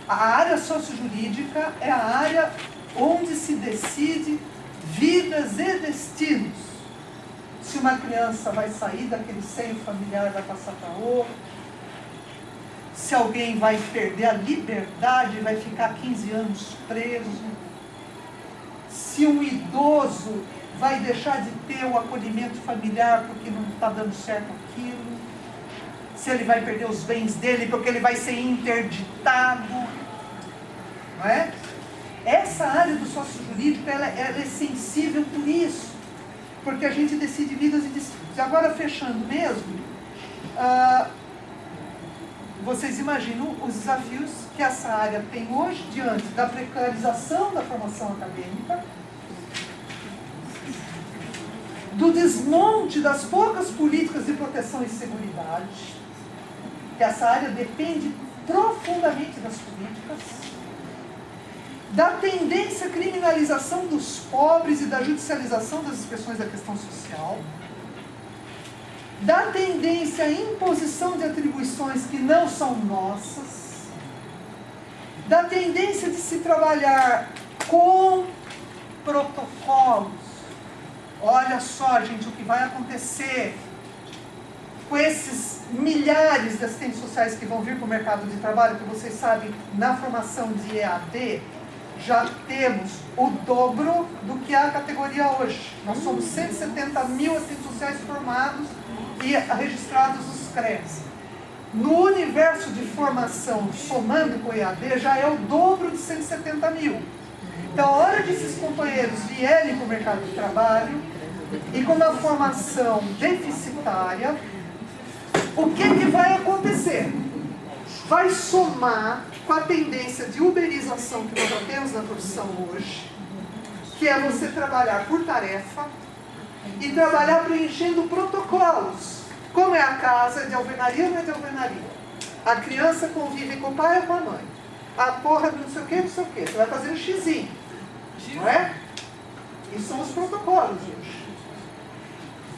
A área sociojurídica é a área onde se decide vidas e destinos. Se uma criança vai sair daquele seio familiar, vai passar para outro. se alguém vai perder a liberdade e vai ficar 15 anos preso, se um idoso vai deixar de ter o acolhimento familiar porque não está dando certo aquilo, se ele vai perder os bens dele porque ele vai ser interditado, não é? Essa área do sócio-jurídico, ela é sensível por isso, porque a gente decide vidas e destinos. E agora, fechando mesmo, vocês imaginam os desafios que essa área tem hoje, diante da precarização da formação acadêmica, do desmonte das poucas políticas de proteção e seguridade, que essa área depende profundamente das políticas, da tendência à criminalização dos pobres e da judicialização das expressões da questão social, da tendência à imposição de atribuições que não são nossas, da tendência de se trabalhar com protocolos. Olha só, gente, o que vai acontecer com esses milhares de assistentes sociais que vão vir para o mercado de trabalho, que vocês sabem, na formação de EAD, já temos o dobro do que é a categoria hoje. Nós somos 170 mil assistentes sociais formados e registrados nos CREAs. No universo de formação, somando com o EAD, já é o dobro de 170 mil. Então, a hora que esses companheiros vierem para o mercado de trabalho e com uma formação deficitária, o que vai acontecer? Vai somar com a tendência de uberização que nós já temos na profissão hoje, que é você trabalhar por tarefa e trabalhar preenchendo protocolos. Como é a casa, é de alvenaria ou não é de alvenaria? A criança convive com o pai ou com a mãe? A porra de não sei o que, não sei o que. Você vai fazer um xizinho, não é? E são os protocolos hoje.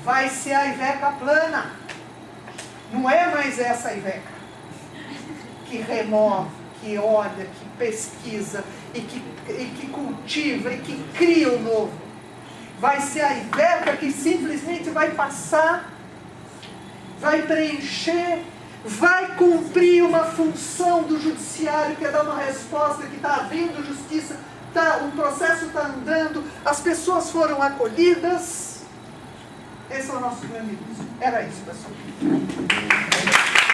Vai ser a Iveca plana. Não é mais essa Iveca que remove, que olha, que pesquisa, e que cultiva, e que cria o novo. Vai ser a Iveca que simplesmente vai passar, vai preencher, vai cumprir uma função do judiciário, que é dar uma resposta, que está havendo justiça, o processo está andando, as pessoas foram acolhidas. Esse é o nosso grande início. Era isso, pessoal.